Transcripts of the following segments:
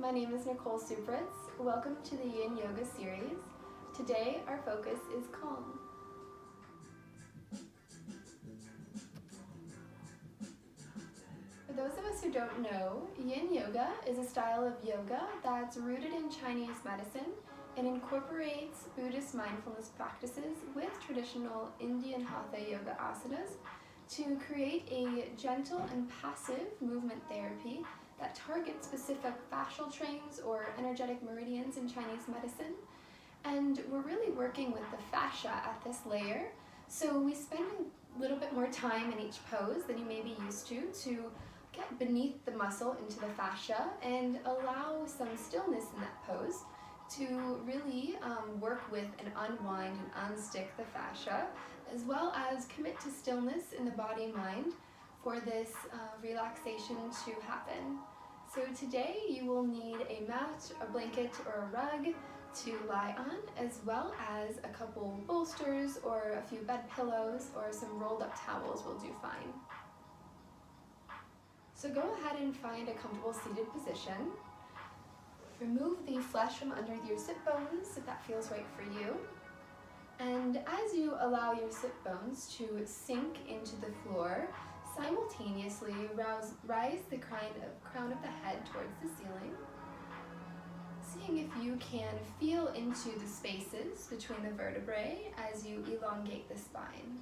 My name is Nicole Supritz. Welcome to the Yin Yoga series. Today our focus is calm. For those of us who don't know, Yin Yoga is a style of yoga that's rooted in Chinese medicine and incorporates Buddhist mindfulness practices with traditional Indian Hatha yoga asanas to create a gentle and passive movement therapy that targets specific fascial trains or energetic meridians in Chinese medicine. And we're really working with the fascia at this layer, so we spend a little bit more time in each pose than you may be used to get beneath the muscle into the fascia and allow some stillness in that pose to really work with and unwind and unstick the fascia, as well as commit to stillness in the body and mind for this relaxation to happen. So today you will need a mat, a blanket, or a rug to lie on, as well as a couple bolsters or a few bed pillows or some rolled up towels will do fine. So go ahead and find a comfortable seated position. Remove the flesh from under your sit bones if that feels right for you. And as you allow your sit bones to sink into the floor, simultaneously rise the crown of the head towards the ceiling, seeing if you can feel into the spaces between the vertebrae as you elongate the spine.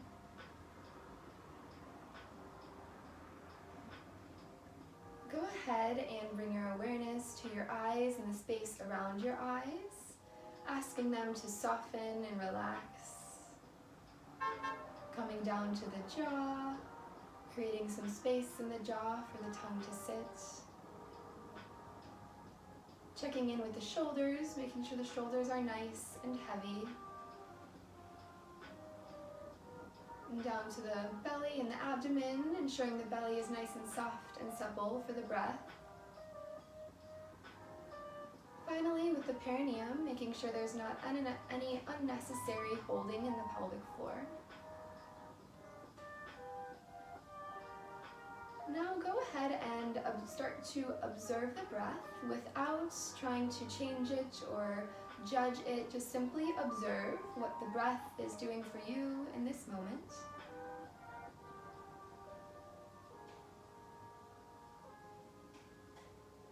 Go ahead and bring your awareness to your eyes and the space around your eyes, asking them to soften and relax. Coming down to the jaw, creating some space in the jaw for the tongue to sit. Checking in with the shoulders, making sure the shoulders are nice and heavy. And down to the belly and the abdomen, ensuring the belly is nice and soft and supple for the breath. Finally, with the perineum, making sure there's not any unnecessary holding in the pelvic floor. Now go ahead and start to observe the breath without trying to change it or judge it. Just simply observe what the breath is doing for you in this moment.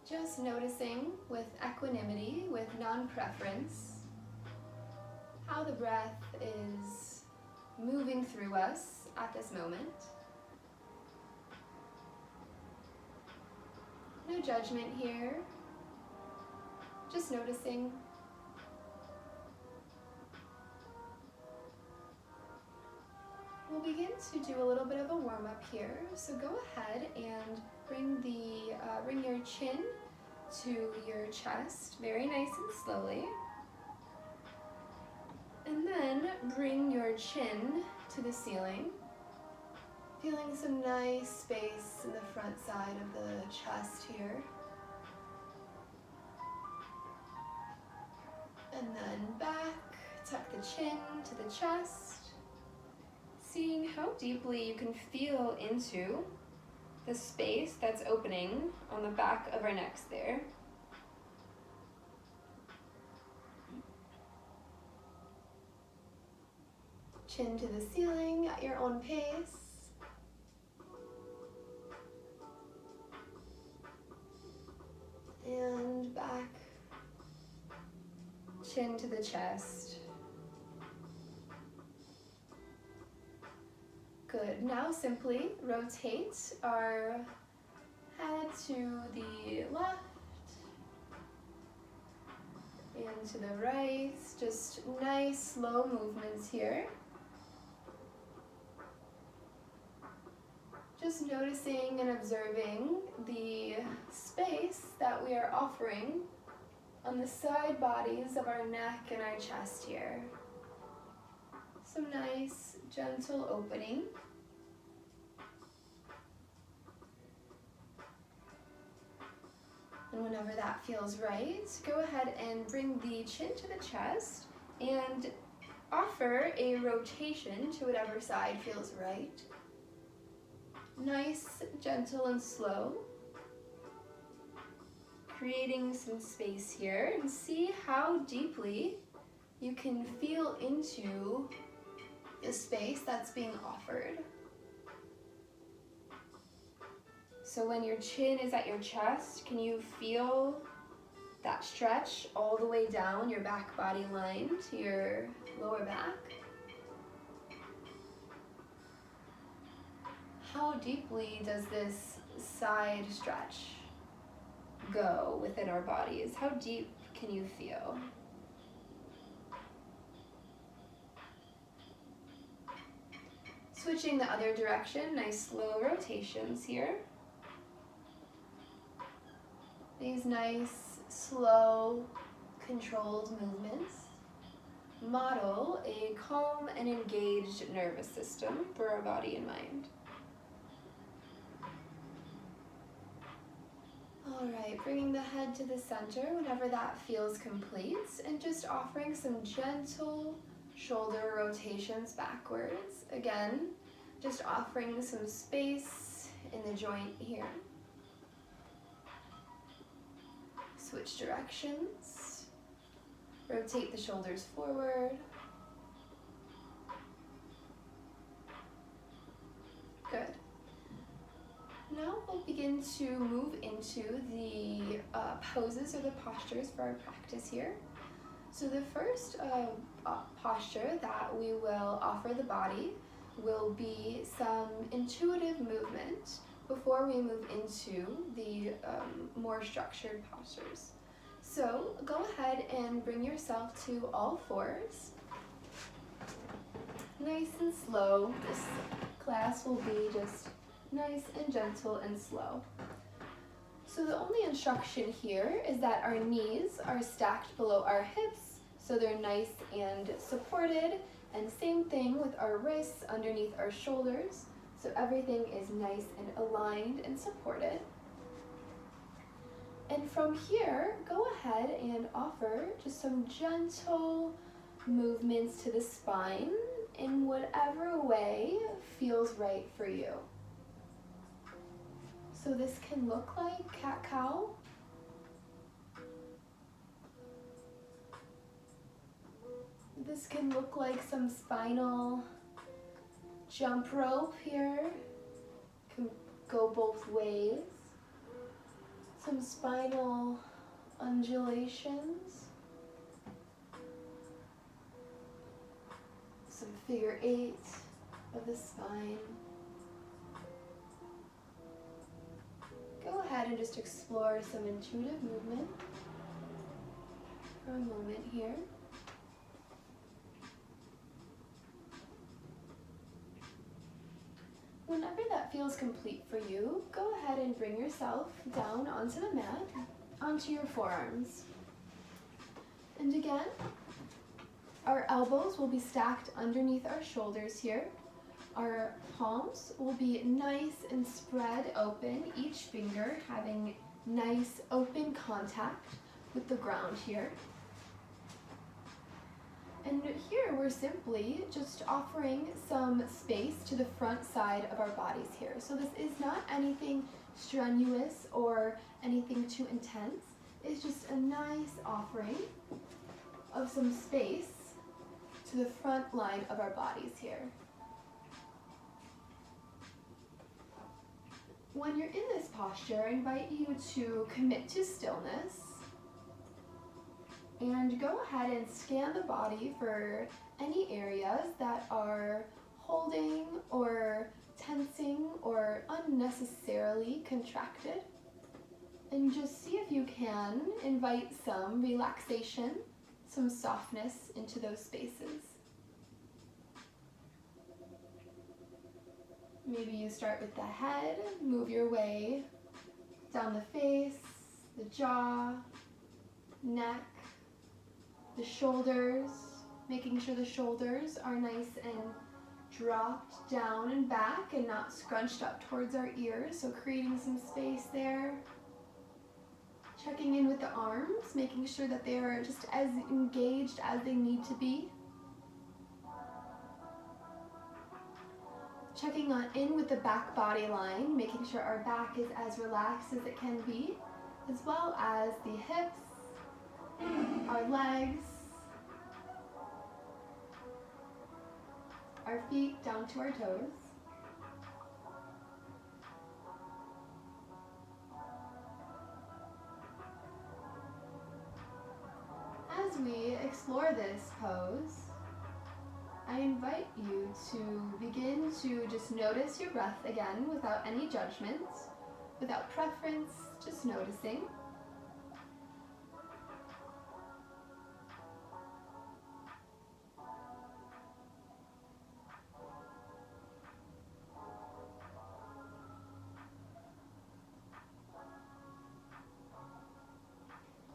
Just noticing with equanimity, with non-preference, how the breath is moving through us at this moment. No judgment here, just noticing. We'll begin to do a little bit of a warm-up here, so go ahead and bring your chin to your chest, very nice and slowly. And then bring your chin to the ceiling. Feeling some nice space in the front side of the chest here. And then back, tuck the chin to the chest. Seeing how deeply you can feel into the space that's opening on the back of our necks there. Chin to the ceiling at your own pace. And back, chin to the chest. Good. Now simply rotate our head to the left and to the right. Just nice slow movements here. Just noticing and observing the space that we are offering on the side bodies of our neck and our chest here. Some nice gentle opening. And whenever that feels right, go ahead and bring the chin to the chest and offer a rotation to whatever side feels right. Nice, gentle, and slow. creating some space here, and see how deeply you can feel into the space that's being offered. So when your chin is at your chest, can you feel that stretch all the way down your back body line to your lower back? How deeply does this side stretch go within our bodies? How deep can you feel? Switching the other direction, nice slow rotations here. These nice, slow, controlled movements model a calm and engaged nervous system for our body and mind. All right, bringing the head to the center whenever that feels complete, and just offering some gentle shoulder rotations backwards. Again, just offering some space in the joint here. Switch directions. Rotate the shoulders forward. Good. Now we'll begin to move into the poses or the postures for our practice here. So the first posture that we will offer the body will be some intuitive movement before we move into the more structured postures. So go ahead and bring yourself to all fours. Nice and slow. This class will be just nice and gentle and slow. So the only instruction here is that our knees are stacked below our hips, so they're nice and supported, and same thing with our wrists underneath our shoulders, so everything is nice and aligned and supported. And from here, go ahead and offer just some gentle movements to the spine in whatever way feels right for you. So this can look like cat-cow. This can look like some spinal jump rope here. Can go both ways. Some spinal undulations. Some figure eight of the spine. Go ahead and just explore some intuitive movement for a moment here. Whenever that feels complete for you, go ahead and bring yourself down onto the mat, onto your forearms. And again, our elbows will be stacked underneath our shoulders here. Our palms will be nice and spread open, each finger having nice open contact with the ground here. And here we're simply just offering some space to the front side of our bodies here. So this is not anything strenuous or anything too intense. It's just a nice offering of some space to the front line of our bodies here. When you're in this posture, I invite you to commit to stillness and go ahead and scan the body for any areas that are holding or tensing or unnecessarily contracted. And just see if you can invite some relaxation, some softness into those spaces. Maybe you start with the head, move your way down the face, the jaw, neck, the shoulders, making sure the shoulders are nice and dropped down and back and not scrunched up towards our ears, so creating some space there. Checking in with the arms, making sure that they are just as engaged as they need to be. Checking in with the back body line, making sure our back is as relaxed as it can be, as well as the hips, our legs, our feet down to our toes. As we explore this pose, I invite you to begin to just notice your breath again without any judgment, without preference, just noticing.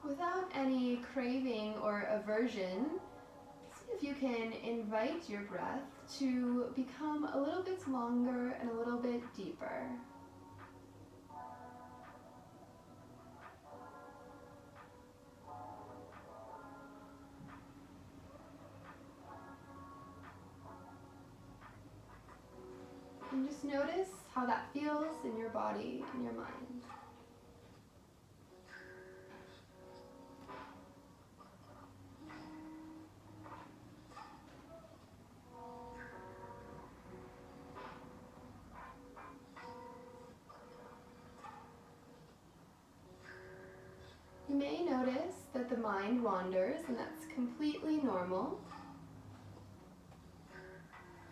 Without any craving or aversion, see if you can invite your breath to become a little bit longer and a little bit deeper. And just notice how that feels in your body and your mind. You may notice that the mind wanders, and that's completely normal.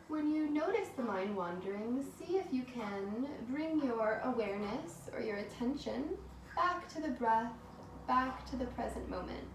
When you notice the mind wandering, see if you can bring your awareness or your attention back to the breath, back to the present moment.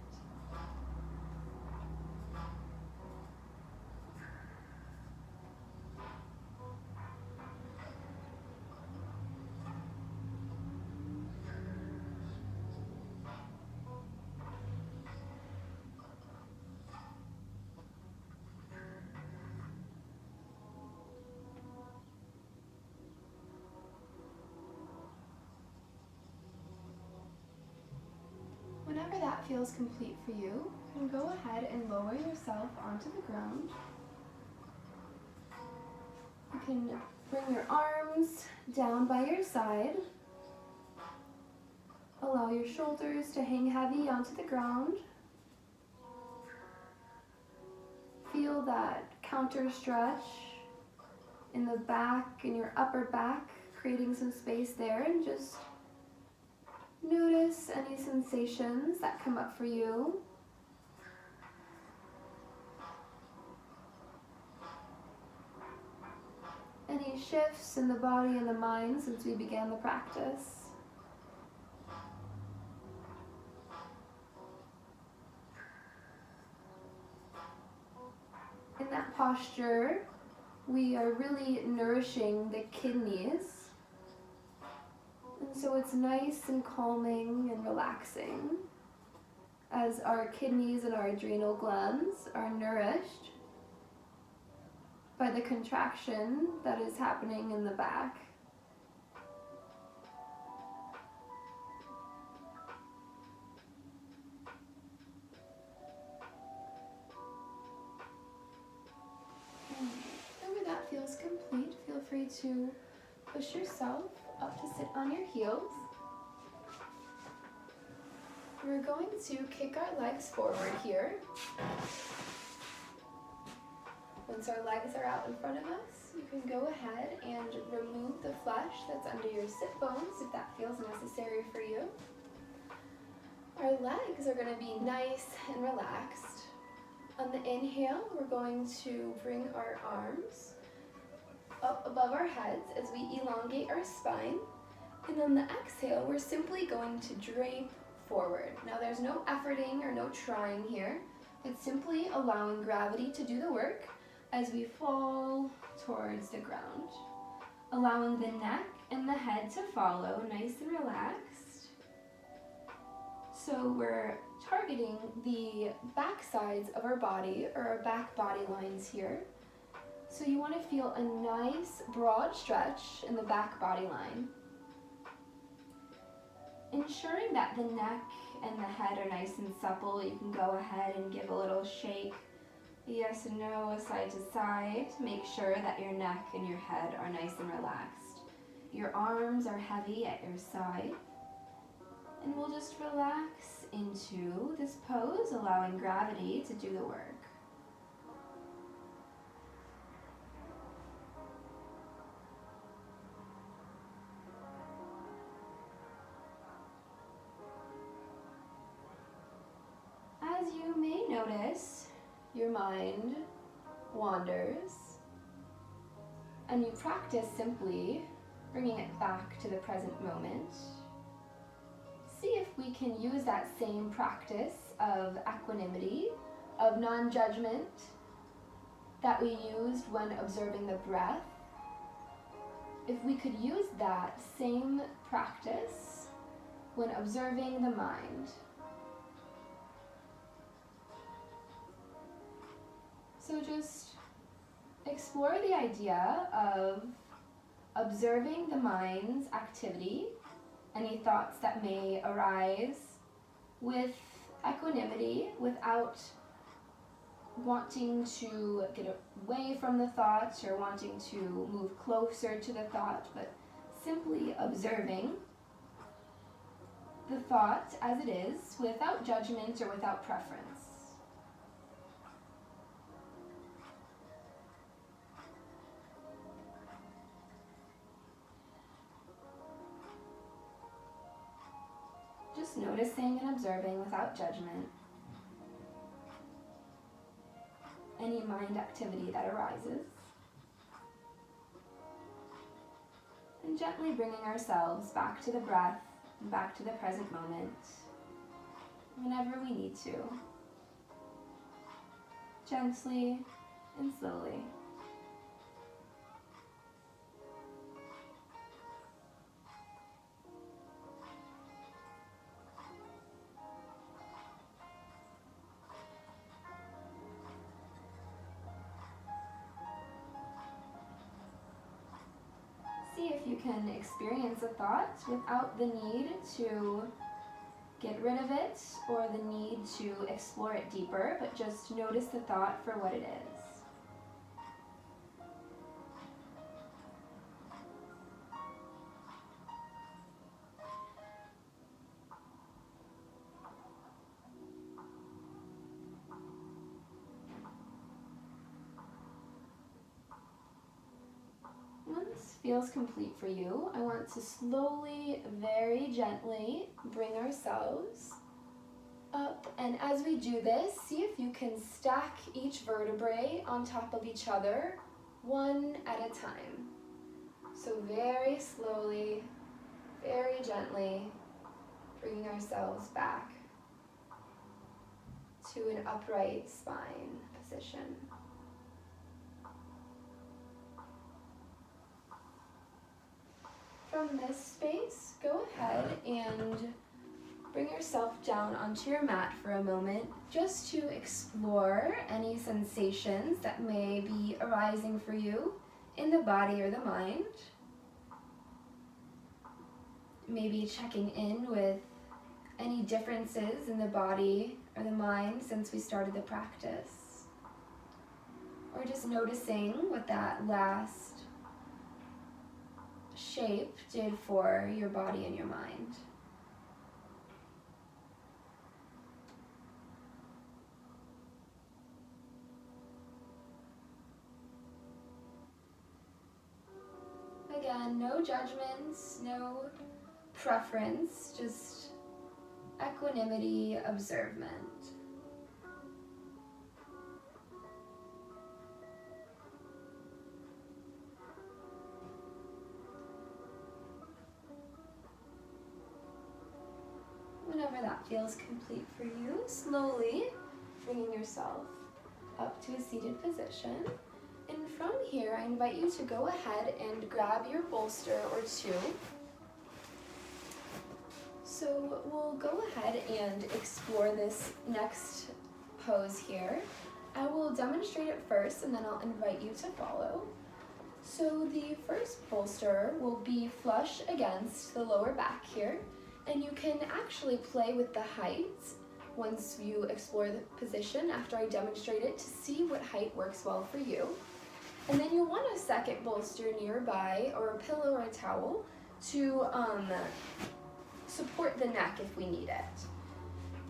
Whenever that feels complete for you, you can go ahead and lower yourself onto the ground. You can bring your arms down by your side. Allow your shoulders to hang heavy onto the ground. Feel that counter stretch in the back, in your upper back, creating some space there, and just notice any sensations that come up for you. Any shifts in the body and the mind since we began the practice. In that posture, we are really nourishing the kidneys. And so it's nice and calming and relaxing as our kidneys and our adrenal glands are nourished by the contraction that is happening in the back. Whenever that feels complete, feel free to push yourself up to sit on your heels. We're going to kick our legs forward here. Once our legs are out in front of us, you can go ahead and remove the flesh that's under your sit bones if that feels necessary for you. Our legs are going to be nice and relaxed. On the inhale, we're going to bring our arms up above our heads as we elongate our spine. And on the exhale, we're simply going to drape forward. Now there's no efforting or no trying here. It's simply allowing gravity to do the work as we fall towards the ground. Allowing the neck and the head to follow, nice and relaxed. So we're targeting the back sides of our body, or our back body lines here. So you want to feel a nice broad stretch in the back body line. Ensuring that the neck and the head are nice and supple, you can go ahead and give a little shake, yes and no, side to side. Make sure that your neck and your head are nice and relaxed. Your arms are heavy at your side. And we'll just relax into this pose, allowing gravity to do the work. As you may notice, your mind wanders, and you practice simply bringing it back to the present moment. See if we can use that same practice of equanimity, of non-judgment that we used when observing the breath. If we could use that same practice when observing the mind. So just explore the idea of observing the mind's activity, any thoughts that may arise, with equanimity, without wanting to get away from the thoughts or wanting to move closer to the thought, but simply observing the thought as it is, without judgment or without preference. Just noticing and observing without judgment any mind activity that arises. And gently bringing ourselves back to the breath and back to the present moment whenever we need to. Gently and slowly. See if you can experience a thought without the need to get rid of it or the need to explore it deeper, but just notice the thought for what it is. When this feels complete for you, I want to slowly, very gently bring ourselves up. And as we do this, see if you can stack each vertebrae on top of each other, one at a time. So very slowly, very gently, bringing ourselves back to an upright spine position. From this space, go ahead and bring yourself down onto your mat for a moment, just to explore any sensations that may be arising for you in the body or the mind. Maybe checking in with any differences in the body or the mind since we started the practice. Or just noticing what that last shape did for your body and your mind. Again, no judgments, no preference, just equanimity, observement. Whenever that feels complete for you, slowly bringing yourself up to a seated position. And from here, I invite you to go ahead and grab your bolster or two. So we'll go ahead and explore this next pose here. I will demonstrate it first and then I'll invite you to follow. So the first bolster will be flush against the lower back here. And you can actually play with the height once you explore the position after I demonstrate it to see what height works well for you. And then you'll want a second bolster nearby, or a pillow or a towel, to support the neck if we need it.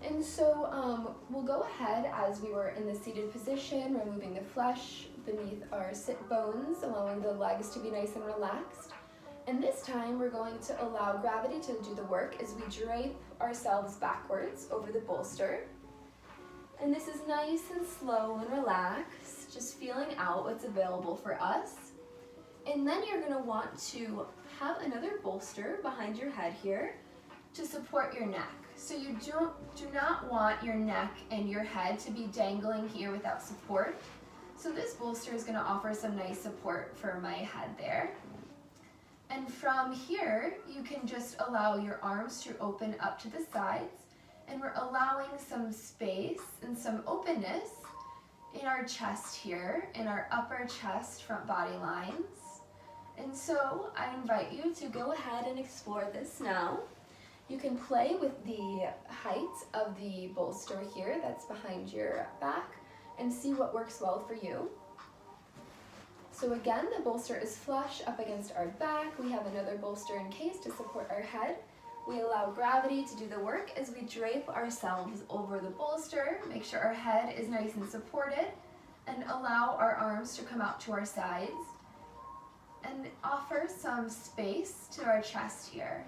And so we'll go ahead as we were in the seated position, removing the flesh beneath our sit bones, allowing the legs to be nice and relaxed. And this time we're going to allow gravity to do the work as we drape ourselves backwards over the bolster. And this is nice and slow and relaxed, just feeling out what's available for us. And then you're going to want to have another bolster behind your head here to support your neck. So you do not want your neck and your head to be dangling here without support. So this bolster is going to offer some nice support for my head there. And from here, you can just allow your arms to open up to the sides, and we're allowing some space and some openness in our chest here, in our upper chest front body lines. And so I invite you to go ahead and explore this now. You can play with the height of the bolster here that's behind your back and see what works well for you. So again, the bolster is flush up against our back. We have another bolster in case to support our head. We allow gravity to do the work as we drape ourselves over the bolster, make sure our head is nice and supported, and allow our arms to come out to our sides, and offer some space to our chest here.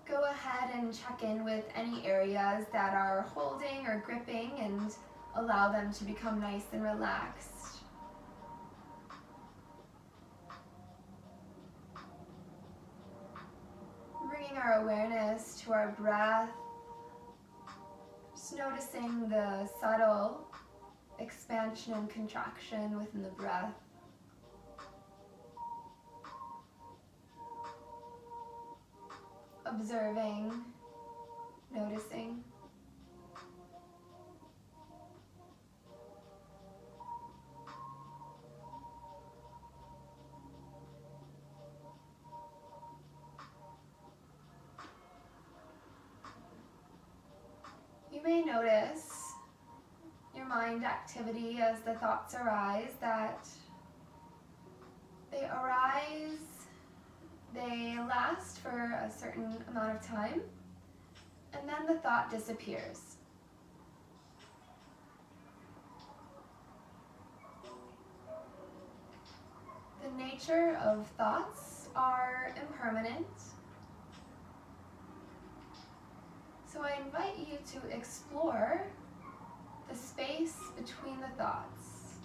Go ahead and check in with any areas that are holding or gripping and allow them to become nice and relaxed. Bringing our awareness to our breath, just noticing the subtle expansion and contraction within the breath. Observing, noticing. You may notice your mind activity as the thoughts arise, that they arise, they last for a certain amount of time, and then the thought disappears. The nature of thoughts are impermanent. So I invite you to explore the space between the thoughts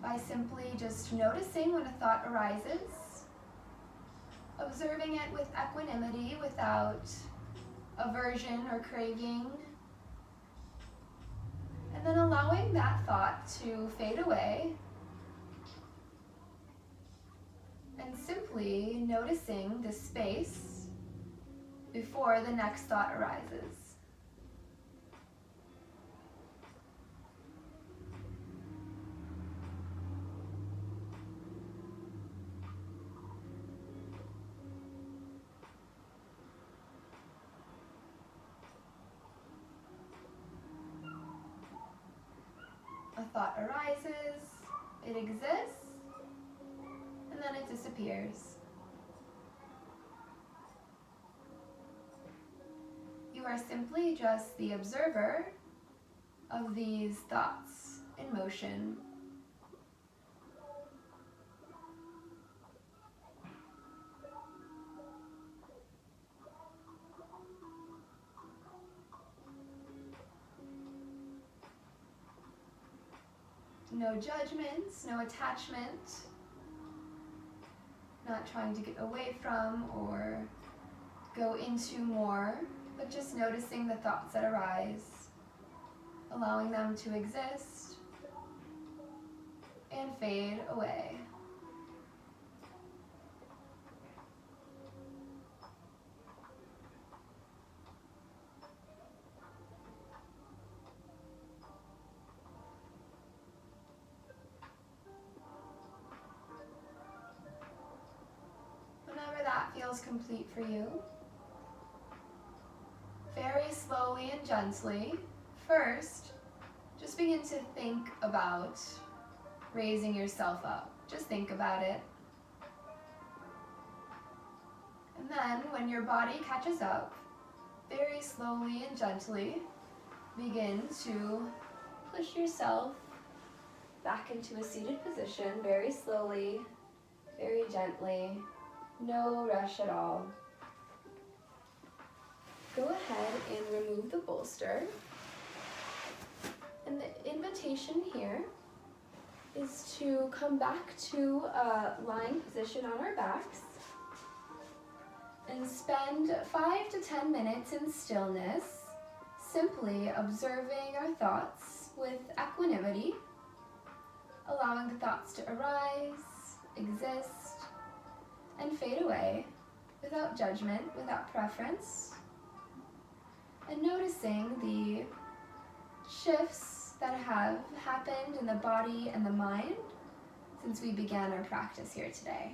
by simply just noticing when a thought arises, observing it with equanimity without aversion or craving, and then allowing that thought to fade away, and simply noticing the space before the next thought arises. A thought arises, it exists, and then it disappears. You are simply just the observer of these thoughts in motion. No judgments, no attachment, not trying to get away from or go into more, but just noticing the thoughts that arise, allowing them to exist and fade away. Whenever that feels complete for you, very slowly and gently, first, just begin to think about raising yourself up. Just think about it. And then when your body catches up, very slowly and gently, begin to push yourself back into a seated position, very slowly, very gently, no rush at all. Go ahead and remove the bolster. And the invitation here is to come back to a lying position on our backs and spend 5 to 10 minutes in stillness, simply observing our thoughts with equanimity, allowing the thoughts to arise, exist, and fade away without judgment, without preference, and noticing the shifts that have happened in the body and the mind since we began our practice here today.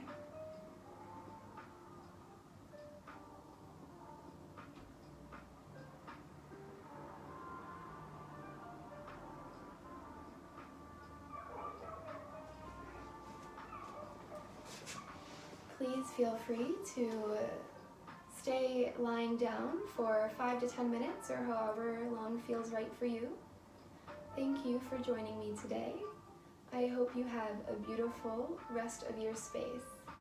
Please feel free to stay lying down for 5 to 10 minutes or however long feels right for you. Thank you for joining me today. I hope you have a beautiful rest of your space.